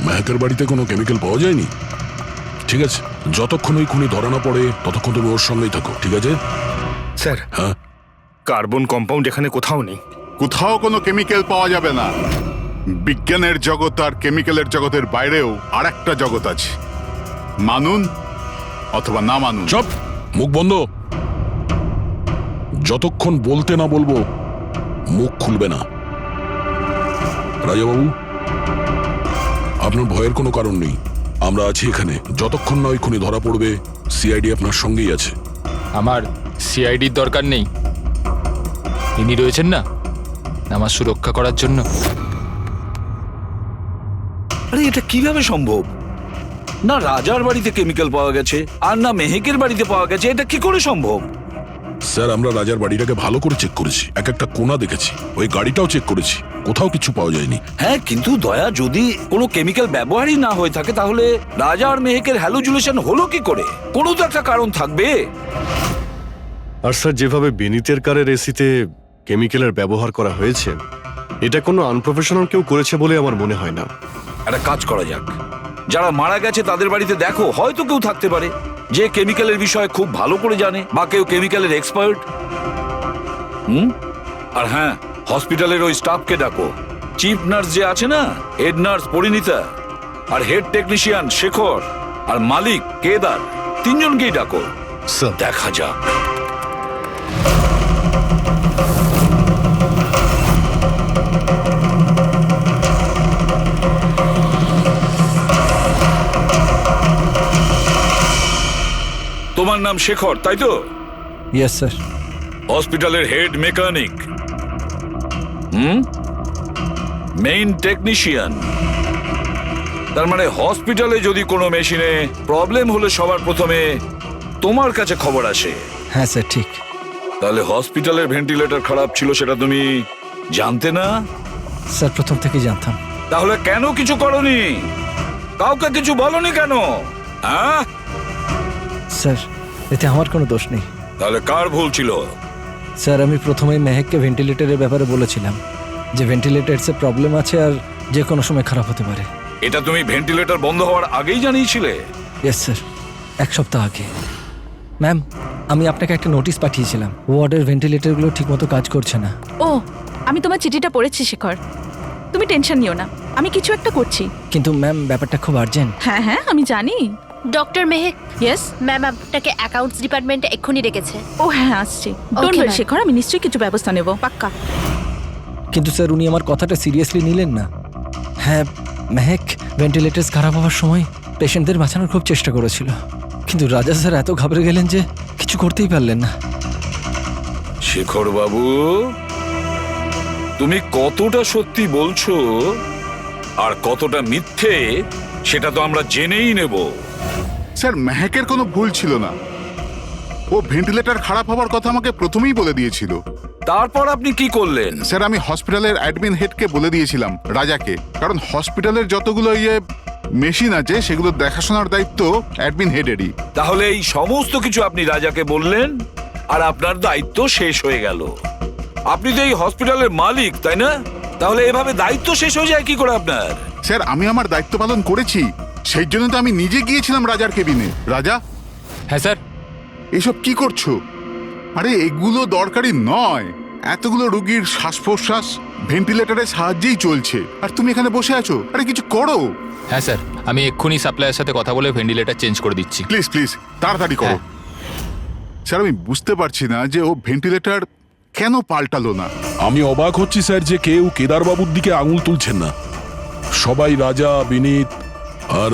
Speaker 6: মেহেকের বাড়িতে কোনো কেমিক্যাল পাওয়া যায়নি? ঠিক আছে, যতক্ষণ ওই খুনি ধরা না পড়ে ততক্ষণ তুমি ওর সঙ্গেই থাকো, ঠিক আছে?
Speaker 9: স্যার,
Speaker 6: হ্যাঁ,
Speaker 9: কার্বন কম্পাউন্ড এখানে কোথাও নেই।
Speaker 8: কোথাও কোনো কেমিক্যাল পাওয়া যাবে না। বিজ্ঞানের জগৎ আর কেমিক্যালের জগতের বাইরেও আর একটা জগৎ আছে। মানুন অথবা না মানুন।
Speaker 6: চুপ, মুখ বন্ধ। যতক্ষণ বলতে না বলবো মুখ খুলবে না। রাজাবাবু, আপনার ভয়ের কোনো কারণ নেই। আমরা আছি এখানে। যতক্ষণ না ওই খুনি ধরা পড়বে, সিআইডি আপনার সঙ্গেই আছে।
Speaker 13: আমার সিআইডির দরকার নেই। ইনি রয়েছেন না আমার সুরক্ষা করার জন্য।
Speaker 4: আরে এটা কিভাবে সম্ভব? না রাজার বাড়িতে কেমিক্যাল পাওয়া গেছে আর না মেহেকের বাড়িতে পাওয়া গেছে। এটা কি করে সম্ভব?
Speaker 6: স্যার আমরা রাজার বাড়িটাকে ভালো করে চেক করেছি, এক একটা কোণা দেখেছি, ওই গাড়িটাও চেক করেছি, কোথাও কিছু পাওয়া যায়নি।
Speaker 4: হ্যাঁ, কিন্তু দয়া, যদি কোনো কেমিক্যাল ব্যবহারই না হয়ে থাকে তাহলে রাজা আর মেহেকের হ্যালোজুলেশন হলো কি করে? কোনো তো একটা কারণ থাকবে।
Speaker 5: আর স্যার যেভাবে বিনীতের কারের এসিতে কেমিক্যালের ব্যবহার করা হয়েছে, এটা কোনো আনপ্রফেশনাল কেউ করেছে বলে আমার মনে হয় না।
Speaker 4: একটা কাজ করা যাক, যারা মারা গেছে তাদের বাড়িতে দেখো, হয়তো কেউ থাকতে পারে যে কেমিক্যালের বিষয়ে খুব ভালো করে জানে, বা কেউ কেমিক্যালের এক্সপার্ট। আর হ্যাঁ, হসপিটালের ওই স্টাফকে ডাকো। চিফ নার্স যে আছে না, হেড নার্স পরিণীতা, আর হেড টেকনিশিয়ান শেখর, আর মালিক কেদার, তিনজনকেই ডাকো।
Speaker 5: স্যার
Speaker 4: দেখা যাক। তোমার নাম শেখর, তাই তো?
Speaker 3: Yes sir.
Speaker 4: হসপিটালের হেড মেকানিক, মেইন টেকনিশিয়ান। তার মানে হসপিটালে যদি কোনো মেশিনে প্রবলেম হলে সবার প্রথমে তোমার কাছে খবর আসে।
Speaker 3: হ্যাঁ স্যার, ঠিক।
Speaker 4: তাহলে হসপিটালের ভেন্টিলেটর খারাপ ছিল সেটা তুমি জানতে না?
Speaker 3: স্যার প্রথম থেকেই জানতাম।
Speaker 4: তাহলে কেন কিছু করনি? কাউকে কিছু বলনি কেন? হ্যাঁ
Speaker 3: স্যার এতে আমার কোনো দোষ নেই।
Speaker 4: তাহলে কার ভুল ছিল?
Speaker 3: স্যার আমি প্রথমেই মেহেককে ভেন্টিলেটরের ব্যাপারে বলেছিলাম যে ভেন্টিলেটরসে প্রবলেম আছে আর যে কোনো সময় খারাপ হতে পারে।
Speaker 4: এটা তুমি ভেন্টিলেটর বন্ধ হওয়ার আগেই জানিয়েছিলে?
Speaker 3: ইয়েস স্যার, 1 সপ্তাহ আগে। ম্যাম, আমি আপনাকে একটা নোটিশ পাঠিয়েছিলাম, ওয়ার্ডের ভেন্টিলেটরগুলো ঠিকমতো কাজ করছে না।
Speaker 11: ও, আমি তোমার চিঠিটা পড়েছি শেখর, তুমি টেনশন নিও না, আমি কিছু একটা করছি।
Speaker 3: কিন্তু ম্যাম ব্যাপারটা খুব আর্জেন্ট।
Speaker 11: হ্যাঁ হ্যাঁ আমি জানি।
Speaker 2: ডক্টর মেহেক,
Speaker 11: ইয়েস
Speaker 2: ম্যাম আপনাকে অ্যাকাউন্টস ডিপার্টমেন্টে এক্ষুনি রেখেছে।
Speaker 11: ও হ্যাঁ আসছি। Don't
Speaker 2: Okay,
Speaker 11: worry
Speaker 2: ma'am.
Speaker 11: Shekhar, আমি নিশ্চয়ই কিছু ব্যবস্থা নেব, পাক্কা।
Speaker 3: কিন্তু স্যার উনি আমার কথাটা সিরিয়াসলি নিলেন না। হ্যাঁ, মেহেক ভেন্টিলেটরস খারাপ হওয়ার সময় পেশেন্টদের বাঁচানোর খুব চেষ্টা করেছিল, কিন্তু রাজা স্যার এত ঘাবড়ে গেলেন যে কিছু করতেই পারলেন না।
Speaker 4: শেখর বাবু, তুমি কতটা সত্যি বলছো আর কতটা মিথ্যে সেটা তো আমরা জেনেই নেব।
Speaker 8: স্যার মেহেকের কোনো ভুল ছিল না, ও ভেন্টিলেটর খারাপ হওয়ার কথা আমাকে প্রথমেই বলে দিয়েছিল।
Speaker 4: তারপর আপনি কি করলেন?
Speaker 8: স্যার আমি হসপিটালের অ্যাডমিন হেডকে বলে দিয়েছিলাম, রাজাকে, কারণ হসপিটালের যতগুলো মেশিন আছে সেগুলো দেখাশোনার দায়িত্ব অ্যাডমিন হেডেরই।
Speaker 4: তাহলে এই সমস্ত কিছু আপনি রাজাকে বললেন আর আপনার দায়িত্ব শেষ হয়ে গেল। আপনি তো এই হসপিটালের মালিক, তাই না? তাহলে এভাবে দায়িত্ব শেষ হয়ে যায় কি করে আপনার?
Speaker 8: স্যার আমি আমার দায়িত্ব পালন করেছি, সেই জন্য তো আমি নিজে গিয়েছিলাম রাজার কেবিনে। রাজা।
Speaker 13: হ্যাঁ স্যার।
Speaker 8: এসব কি করছো? আরে এগুলো দরকারি নয়, এতগুলো রোগীর শ্বাস প্রশ্বাস ভেন্টিলেটরের সাহায্যেই চলছে, আর তুমি এখানে বসে আছো। আরে কিছু করো।
Speaker 13: হ্যাঁ স্যার, আমি এক্ষুনি সাপ্লাইয়ের সাথে কথা বলে ভেন্টিলেটর চেঞ্জ করে দিচ্ছি।
Speaker 8: প্লিজ প্লিজ তাড়াতাড়ি করো। স্যার আমি বুঝতে পারছি না যে ও ভেন্টিলেটর কেন পাল্টালো না।
Speaker 6: আমি অবাক হচ্ছি স্যার যে কেউ কেদারবাবুর দিকে আঙুল তুলছেন না। সবাই রাজা, বিনীত আর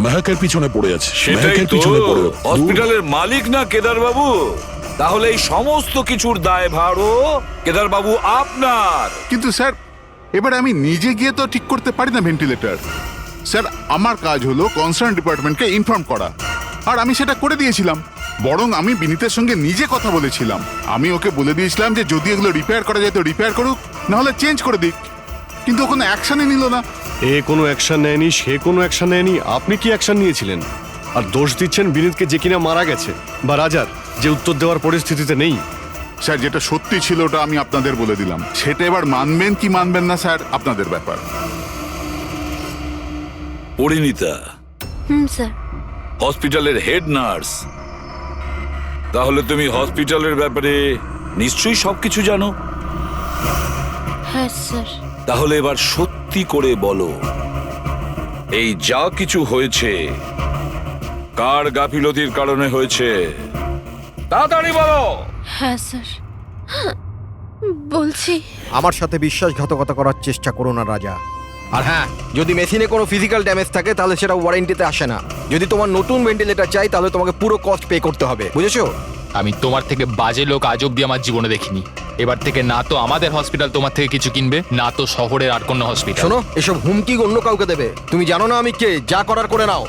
Speaker 6: মেহেকের পিছনে পড়ে আছে।
Speaker 4: সেটাই
Speaker 6: মেহেকের
Speaker 4: তো,
Speaker 6: পিছনে পড়ে
Speaker 4: হসপিটালের মালিক না কেদার বাবু? তাহলে এই সমস্ত কিছুর দায়ভারও কেদার বাবু আপনার।
Speaker 8: কিন্তু স্যার এবার আমি নিজে গিয়ে তো ঠিক করতে পারি না ভেন্টিলেটর। স্যার আমার কাজ হলো কনসার্ন ডিপার্টমেন্টকে ইনফর্ম করা, আর আমি সেটা করে দিয়েছিলাম। বরং আমি বিনীতের সঙ্গে নিজে কথা বলেছিলাম, আমি ওকে বলে দিয়েছিলাম যে যদি এগুলো রিপেয়ার করা যায় তো রিপেয়ার করুক, নাহলে চেঞ্জ করে দিক, কিন্তু ও কোনো অ্যাকশনই নিল না।
Speaker 5: এ কোনো অ্যাকশন নেয়নি, সে কোনো অ্যাকশন নেয়নি, আপনি কি অ্যাকশন নিয়েছিলেন? আর দোষ দিচ্ছেন বিনীতকে যে কিনা মারা গেছে, বা রাজার যে উত্তর দেওয়ার পরিস্থিতিতে নেই।
Speaker 8: স্যার যেটা সত্যি ছিল ওটা আমি আপনাদের বলে দিলাম, সেটা এবার মানবেন কি মানবেন না স্যার আপনাদের ব্যাপার।
Speaker 4: পরিণীতা
Speaker 2: স্যার।
Speaker 4: হসপিটালের হেড নার্স, তাহলে তুমি হসপিটালের ব্যাপারে নিশ্চয়ই সবকিছু জানো।
Speaker 2: হ্যাঁ স্যার।
Speaker 4: তাহলে এবার সত্যি করে বলো, এই যা কিছু হয়েছে কার গাফিলতির কারণে হয়েছে? তাড়াতাড়ি বলো।
Speaker 2: হ্যাঁ স্যার, বলছি।
Speaker 14: আমার সাথে বিশ্বাসঘাতকতা করার চেষ্টা করো না রাজা। আর হ্যাঁ, যদি মেশিনে কোনো ফিজিক্যাল ড্যামেজ থাকে তাহলে সেটা ওয়ারেন্টিতে আসে না। যদি তোমার নতুন ভেন্টিলেটর চাই তাহলে তোমাকে পুরো কস্ট পে করতে হবে, বুঝেছো?
Speaker 13: আমি তোমার থেকে বাজে লোক আজ অব্দি আমার জীবনে দেখিনি। এবার থেকে না তো আমাদের হসপিটাল তোমার থেকে কিছু কিনবে, না তো শহরের আর কোনো হসপিটাল।
Speaker 14: শোনো, এসব হুমকি অন্য কাউকে দেবে। তুমি জানো না আমি কে, যা করার করে নাও।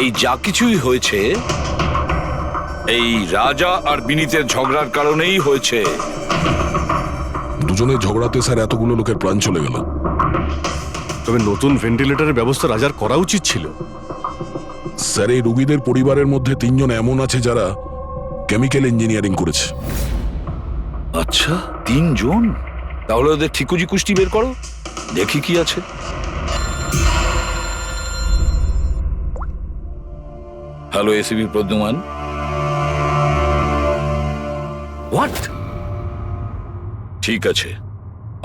Speaker 4: এই যা কিছুই হয়েছে এই রাজা আর বিনীতের ঝগড়ার কারণেই হয়েছে।
Speaker 6: দুজনের ঝগড়াতে স্যার এতগুলো লোকের প্রাণ চলে গেল।
Speaker 5: তবে নতুন ভেন্টিলেটরের ব্যবস্থা রাজার করা উচিত ছিল।
Speaker 6: স্যার, এই রুগীদের পরিবারের মধ্যে 3 জন এমন আছে যারা কেমিক্যাল ইঞ্জিনিয়ারিং করেছে।
Speaker 4: আচ্ছা, 3 জন? তাহলে ওদের ঠিকুজি কুষ্টি বের করো, দেখি কি আছে। Hello, ACB Pradyuman. হোয়াট? ঠিক আছে,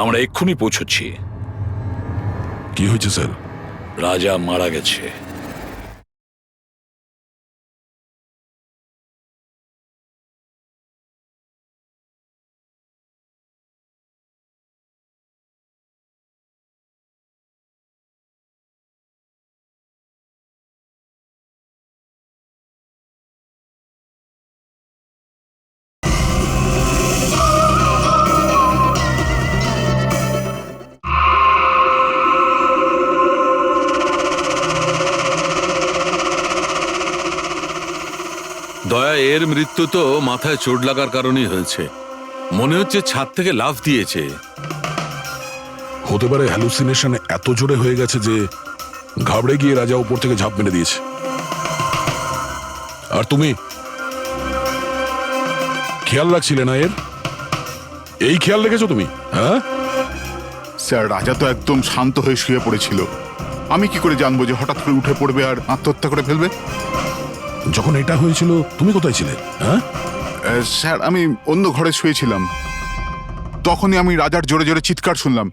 Speaker 4: আমরা এক্ষুনি পৌঁছচ্ছি।
Speaker 6: কি হয়েছে স্যার?
Speaker 4: রাজা মারা গেছে।
Speaker 10: দয়া, এর মৃত্যু তো মাথায় চোট লাগার কারণেই হয়েছে। মনে হচ্ছে ছাদ থেকে লাফ দিয়েছে।
Speaker 6: হতে পারে হ্যালুসিনেশন এত জোরে হয়ে গেছে যে ঘাবড়ে গিয়ে রাজা উপর থেকে ঝাঁপ মেরে দিয়েছে। আর তুমি খেয়াল রাখছিলে না এর? এই খেয়াল রেখেছো তুমি? হ্যাঁ
Speaker 8: স্যার, রাজা তো একদম শান্ত হয়ে শুয়ে পড়েছিল। আমি কি করে জানবো যে হঠাৎ করে উঠে পড়বে আর আত্মহত্যা করে ফেলবে?
Speaker 6: যখন এটা হয়েছিল তুমি কোথায় ছিলে? হ্যাঁ
Speaker 8: স্যার, আমি অন্য ঘরে শুয়েছিলাম। তখনই আমি রাজার জোরে জোরে চিৎকার শুনলাম।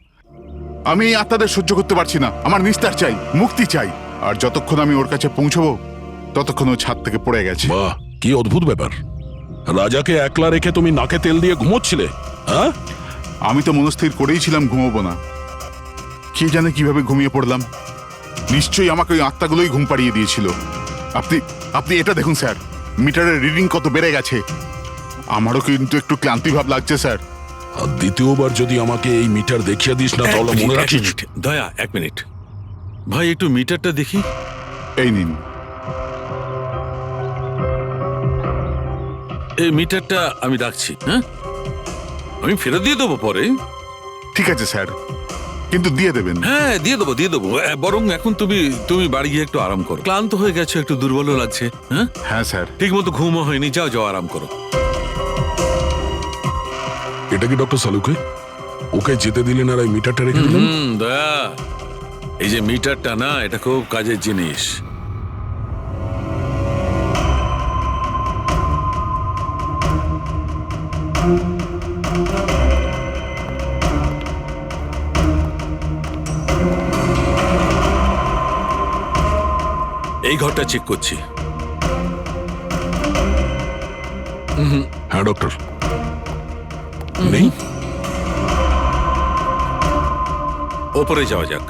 Speaker 8: আমি এই আত্মাদের সহ্য করতে পারছি না, আমার নিস্তার চাই, মুক্তি চাই। আর যতক্ষণ আমি ওর কাছে পৌঁছবো ততক্ষণ ও ছাদ থেকে পড়ে গেছে।
Speaker 6: বাহ, কি অদ্ভুত ব্যাপার! রাজাকে একলা রেখে তুমি নাকে তেল দিয়ে ঘুমোচ্ছিলে? হ্যাঁ,
Speaker 8: আমি তো মনস্থির করেই ছিলাম ঘুমোবো না। কে জানে কিভাবে ঘুমিয়ে পড়লাম। নিশ্চয়ই আমাকে ওই আত্মাগুলোই ঘুম পাড়িয়ে দিয়েছিল। আপনি এটা দেখুন স্যার, মিটারের রিডিং কত বেড়ে গেছে। আমারও কিন্তু একটু ক্লান্তি ভাব লাগছে স্যার।
Speaker 6: আর দ্বিতীয়বার যদি আমাকে এই মিটার দেখিয়ে দিস না তাহলে মনে রাখিস।
Speaker 10: দয়া, 1 মিনিট ভাই, একটু মিটারটা দেখি।
Speaker 8: এই নিন।
Speaker 10: এই মিটারটা আমি রাখছি। হ্যাঁ, আমি ফেরত দিয়ে দেবো পরে।
Speaker 8: ঠিক আছে স্যার, কিন্তু দিয়ে দেবেন।
Speaker 10: হ্যাঁ, দিয়ে দেবো। বরং এখন তুমি বাড়ি গিয়ে একটু আরাম করো। ক্লান্ত হয়ে গেছো, একটু দুর্বল লাগছে। হ্যাঁ
Speaker 8: হ্যাঁ স্যার।
Speaker 10: ঠিক মতো ঘুমও হয়নি। যাও আরাম করো।
Speaker 6: এটা কি ডক্টর সালুকে? ওকে যেতে দিলেন আর এই মিটারটা রেখে দিলেন?
Speaker 10: দয়া, এই যে মিটারটা না, এটা খুব কাজের জিনিস। এই ঘরটা চেক করছি।
Speaker 6: হ্যাঁ ডক্টর, নেই।
Speaker 10: ওপরে যাওয়া যাক।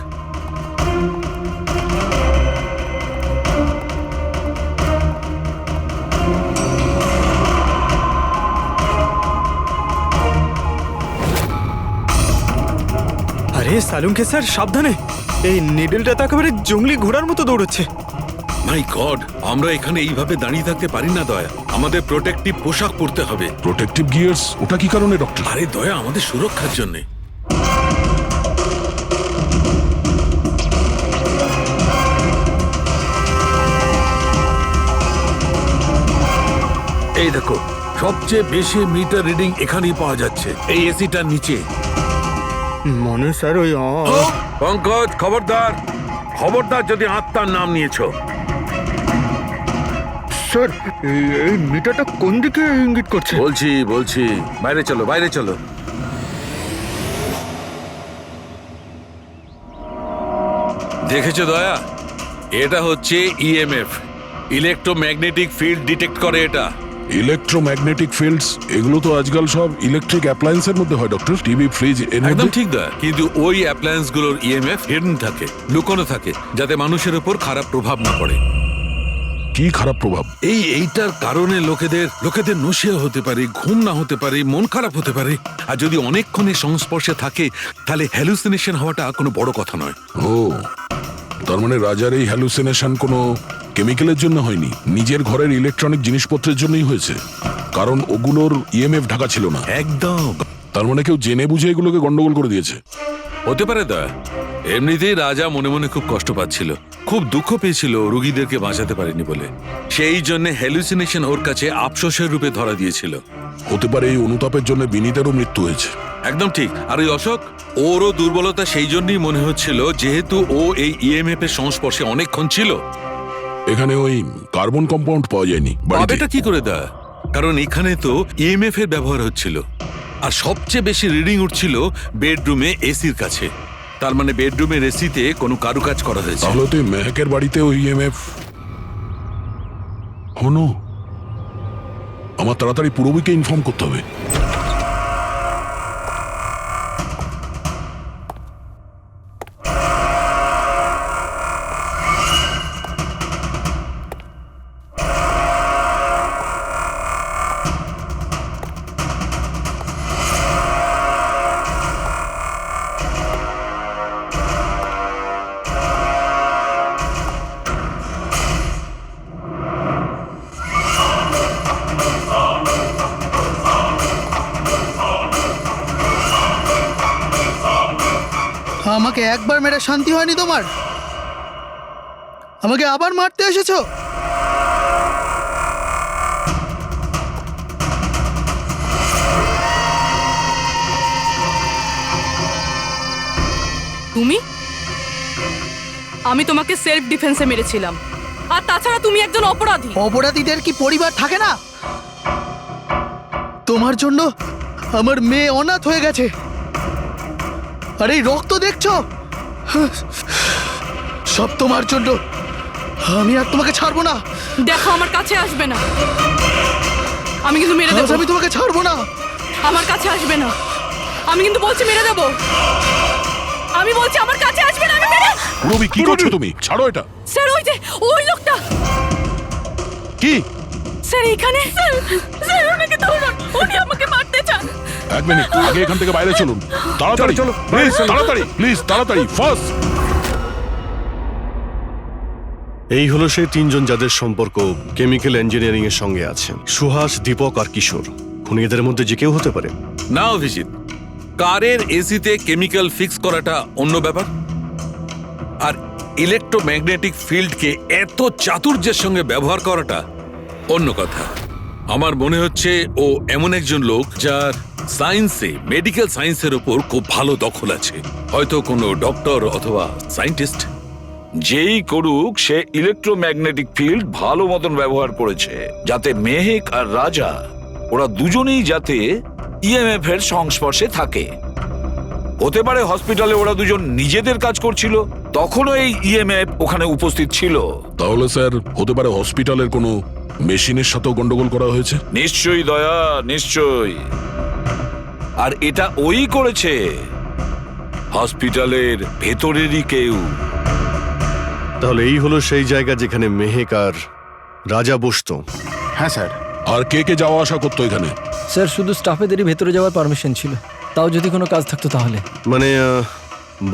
Speaker 9: আরে সালুঙ্কে স্যার, সাবধানে! এই নিডলটা তো একেবারে জঙ্গলি ঘোড়ার মতো দৌড়চ্ছে।
Speaker 10: মাই গড, আমরা এখানে এইভাবে দাঁড়িয়ে থাকতে পারি না দয়া। আমাদের প্রোটেক্টিভ পোশাক পরতে হবে।
Speaker 6: Protective gears? ওটা কি কারণে ডক্টর?
Speaker 10: আরে দয়া, আমাদের সুরক্ষার জন্য। এই দেখো, সবচেয়ে বেশি মিটার রিডিং এখানেই পাওয়া যাচ্ছে, এই এসিটার নিচে।
Speaker 9: মনে স্যার ওই
Speaker 10: পঙ্কজ, খবরদার যদি আত্মার নাম নিয়েছো।
Speaker 9: স্যার, এই মিটারটা কোন দিকে ইঙ্গিত করছে?
Speaker 10: বলছি, বাইরে চলো। দেখেছো দয়া, এটা হচ্ছে ইএমএফ, ইলেকট্রোম্যাগনেটিক ফিল্ড ডিটেক্ট করে এটা।
Speaker 6: ইলেকট্রোম্যাগনেটিক ফিল্ডস, এগুলো তো আজকাল সব ইলেকট্রিক অ্যাপ্লায়েন্সের মধ্যে হয় ডক্টর। টিভি, ফ্রিজ,
Speaker 10: একদম ঠিক দয়া, কিন্তু ওই অ্যাপ্লায়েন্স গুলোর ইএমএফ হিডেন থাকে, লুকোনো থাকে, যাতে মানুষের উপর খারাপ প্রভাব না পড়ে।
Speaker 6: কি খারাপ প্রভাব?
Speaker 10: এইটার কারণে লোকেদের নশিয়া হতে পারে, ঘুম না হতে পারে, মন খারাপ হতে পারে। আর যদি অনেকক্ষণের সংস্পর্শে থাকে তাহলে হ্যালুসিনেশন হওয়াটা কোনো বড় কথা নয়।
Speaker 6: ও, তার মানে রাজার এই হ্যালুসিনেশন কোনো কেমিক্যালের জন্য হয়নি, নিজের ঘরের ইলেকট্রনিক জিনিসপত্রের জন্যই হয়েছে, কারণ ওগুলোর ইএমএফ ঢাকা ছিল না।
Speaker 10: একদম।
Speaker 6: তার মানে কেউ জেনে বুঝে এগুলোকে গন্ডগোল করে দিয়েছে।
Speaker 10: হতে পারে দা। এমনিতেই রাজা মনে মনে খুব কষ্ট পাচ্ছিল, খুব দুঃখ পেয়েছিল রোগীদেরকে বাঁচাতে পারেনি বলে। সেই জন্য হ্যালুসিনেশন ওর কাছে আফসোসের রূপে ধরা দিয়েছিল।
Speaker 6: হতে পারে এই অনুতাপের জন্য বিনীতেরও মৃত্যু হয়েছে।
Speaker 10: একদম ঠিক। আর ওই অশোক, ওরও দুর্বলতা সেই জন্যই মনে হচ্ছিল, যেহেতু ও এই ইএমএফ এর সংস্পর্শে অনেকক্ষণ ছিল।
Speaker 6: এখানে ওই কার্বন কম্পাউন্ড পাওয়া যায়নি।
Speaker 10: পাবেটা কি করে দা? কারণ এখানে তো ইএমএফ এর ব্যবহার হচ্ছিল, আর সবচেয়ে বেশি রিডিং উঠছিল বেডরুমে এসির কাছে। তার মানে বেডরুমের এসিতে কোনো কারুকাজ করা হয়েছে।
Speaker 6: তাহলে তো মেহেকের বাড়িতে ওই ইএমএফ হনো। আমার তাড়াতাড়ি পূরবীকে ইনফর্ম করতে হবে।
Speaker 12: আমাকে একবার মেরে শান্তি হয়নি তোমার? আমাকে আবার মারতে এসেছো?
Speaker 1: তুমি? আমি তোমাকে সেলফ ডিফেন্সে মেরেছিলাম, আর তাছাড়া তুমি একজন অপরাধী।
Speaker 12: অপরাধীদের কি পরিবার থাকে না? তোমার জন্য আমার মেয়ে অনাথ হয়ে গেছে, আর এই রক্ত দেখছো, সব তোমার জন্য। আমি আর তোমাকে ছাড়বো না।
Speaker 1: দেখো, আমার কাছে আসবে না, আমি কিন্তু মেরে দেবো।
Speaker 12: আমি তোমাকে ছাড়বো না।
Speaker 1: আমার কাছে আসবে না, আমি কিন্তু বলছি মেরে দেবো। আমি বলছি আমার কাছে আসবে না, আমি মেরে।
Speaker 6: পূরবী, কি করছো তুমি? ছাড়ো এটা।
Speaker 1: স্যার, ওই যে ওই লোকটা।
Speaker 6: কি?
Speaker 1: স্যার, এখানে। স্যার, ওনাকে ধরুন, উনি আমাকে মারতে চান।
Speaker 6: এক মিনিট, আগে এখান থেকে বাইরে চলুন। তাড়াতাড়ি চলো, প্লিজ তাড়াতাড়ি, প্লিজ তাড়াতাড়ি, ফার্স্ট।
Speaker 5: এই হলো সেই তিনজন যাদের সম্পর্ক কেমিক্যাল ইঞ্জিনিয়ারিং এর সঙ্গে আছে। সুহাস, দীপক আর কিশোর। খুনিদের মধ্যে যে কেউ হতে পারে।
Speaker 10: না অভিজিৎ, কারের এসিতে কেমিক্যাল ফিক্স করাটা অন্য ব্যাপার, আর ইলেকট্রোম্যাগনেটিক ফিল্ডকে এত চাতুর্যের সঙ্গে ব্যবহার করাটা অন্য কথা। আমার মনে হচ্ছে ও এমন একজন লোক যার সায়েন্সে, মেডিকেল সায়েন্সের উপর খুব ভালো দখল আছে, হয়তো কোনো ডক্টর অথবা সায়েন্টিস্ট।
Speaker 4: যেই করুক, সে ইলেকট্রোম্যাগনেটিক ফিল্ড ভালো মতন ব্যবহার করেছে, যাতে মেহেক আর রাজা ওরা দুজনেই যাতে ইএমএফ এর সংস্পর্শে থাকে। হতে পারে হসপিটালে ওরা দুজন নিজেদের কাজ করছিল, তখনও এই ইএমএফ ওখানে উপস্থিত ছিল।
Speaker 6: তাহলে স্যার, হতে পারে হসপিটালের কোনো মেশিনের সাথেও গন্ডগোল করা হয়েছে।
Speaker 4: নিশ্চয়ই দয়া, নিশ্চয়ই। আর এটা ওই করেছে, হসপিটালের ভেতরেরই কেউ।
Speaker 5: তাহলে এই হলো সেই জায়গা যেখানে মেহেক আর রাজা বসতো।
Speaker 8: হ্যাঁ স্যার।
Speaker 6: আর কে কে যাওয়া আসা করতো এখানে?
Speaker 3: স্যার, শুধু স্টাফেদেরই ভেতরে যাওয়ার পারমিশন ছিল, তাও যদি কোনো কাজ থাকতো তাহলে।
Speaker 5: মানে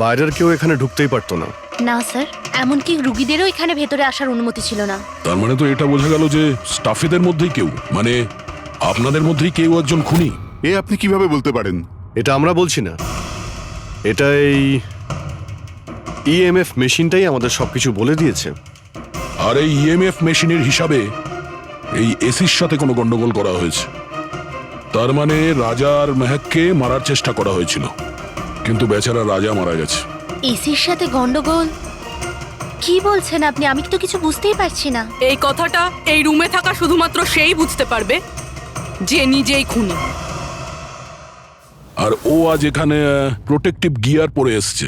Speaker 5: বাইরের কেউ এখানে ঢুকতেই পারতো না।
Speaker 2: না স্যার, এমনকি রুগীদেরও এখানে ভেতরে আসার অনুমতি ছিল না।
Speaker 6: তার মানে তো এটা বোঝা গেল যে স্টাফেদের মধ্যেই কেউ, মানে আপনাদের মধ্যেই কেউ একজন খুনি।
Speaker 8: এ আপনি কিভাবে বলতে পারেন?
Speaker 5: এটা আমরা বলছি না, এটা এই ইএমএফ মেশিনটাই আমাদের সবকিছু বলে দিয়েছে।
Speaker 6: আর এই ইএমএফ মেশিনের হিসাবে এই এসির সাথে কোনো গন্ডগোল করা হয়েছে। তার মানে রাজা আর মেহেককে মারার চেষ্টা করা হয়েছিল, কিন্তু বেচারা রাজা মারা গেছে।
Speaker 2: এসির সাথে গন্ডগোল? কি বলছেন আপনি? আমি তো কিছু বুঝতেই পারছি না।
Speaker 1: এই কথাটা এই রুমে থাকা শুধুমাত্র সেই বুঝতে পারবে যে নিজেই খুনি।
Speaker 6: আর ও আজ এখানে প্রোটেক্টিভ গিয়ার পরে এসছে,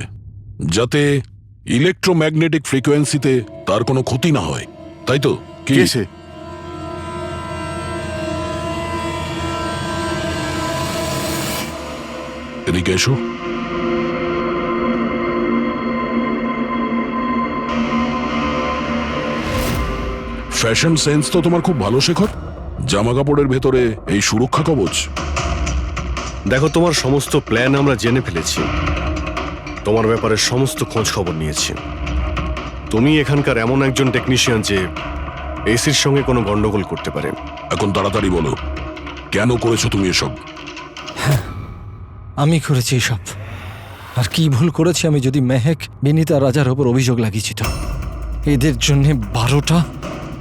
Speaker 6: যাতে ইলেকট্রোম্যাগনেটিক ফ্রিকোয়েন্সিতে তার কোনো ক্ষতি না হয়, তাই তো? কি
Speaker 8: সে?
Speaker 6: এদিকে এসো। ফ্যাশন সেন্স তো তোমার খুব ভালো, শেখর। জামা কাপড়ের ভেতরে এই সুরক্ষা কবচ।
Speaker 5: দেখো, তোমার সমস্ত প্ল্যান আমরা জেনে ফেলেছি, তোমার ব্যাপারে সমস্ত খোঁজ খবর নিয়েছি। তুমি এখানকার এমন একজন টেকনিশিয়ান যে এসির সঙ্গে কোনো গন্ডগোল করতে পারে।
Speaker 6: এখন তাড়াতাড়ি বলো, কেন করেছো তুমি এসব?
Speaker 3: আমি করেছি এসব। আর কি ভুল করেছি আমি যদি মেহেক, বিনীতা, রাজার ওপর অভিযোগ লাগিয়েছি তো? এদের জন্য 12টা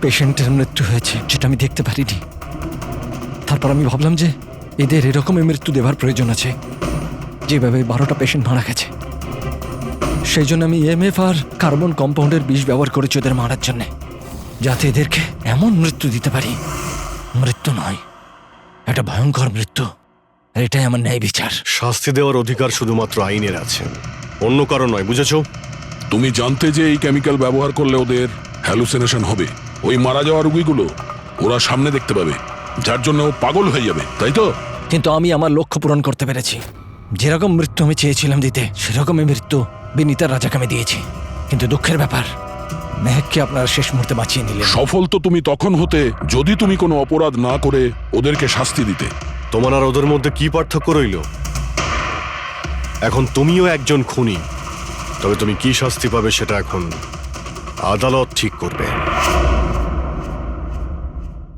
Speaker 3: পেশেন্টের মৃত্যু হয়েছে, যেটা আমি দেখতে পারিনি। তারপর আমি ভাবলাম যে এদের এরকমই মৃত্যু দেবার প্রয়োজন আছে, যেভাবে 12টা পেশেন্ট মারা গেছে। সেই জন্য আমি EMF আর কার্বন কম্পাউন্ডের বিষ ব্যবহার করেছি ওদের মারার জন্য, যাতে এদেরকে এমন মৃত্যু দিতে পারি, মৃত্যু নয়, একটা ভয়ঙ্কর মৃত্যু। আর এটাই আমার ন্যায় বিচার।
Speaker 5: শাস্তি দেওয়ার অধিকার শুধুমাত্র আইনের আছে, অন্য কারণ নয়, বুঝেছো?
Speaker 6: তুমি জানতে যে এই কেমিক্যাল ব্যবহার করলে ওদের হ্যালুসিনেশন হবে, ওই মারা যাওয়া রোগীগুলো ওরা সামনে দেখতে পাবে, যার জন্য ও পাগল হয়ে যাবে, তাই তো?
Speaker 3: কিন্তু আমি আমার লক্ষ্য পূরণ করতে পেরেছি। যেরকম মৃত্যু আমি চেয়েছিলাম দিতে, সেরকমই মৃত্যু বিনীতার রাজাকে আমি দিয়েছি। কিন্তু দুঃখের ব্যাপার, মেহেককে আপনারা শেষ মুহূর্তে বাঁচিয়ে নিলেন।
Speaker 6: সফল তো তুমি তখন হতে যদি তুমি কোনো অপরাধ না করে ওদেরকে শাস্তি দিতে।
Speaker 5: তোমার আর ওদের মধ্যে কি পার্থক্য রইল? এখন তুমিও একজন খুনি, তবে তুমি কি শাস্তি পাবে সেটা এখন আদালত ঠিক করবে।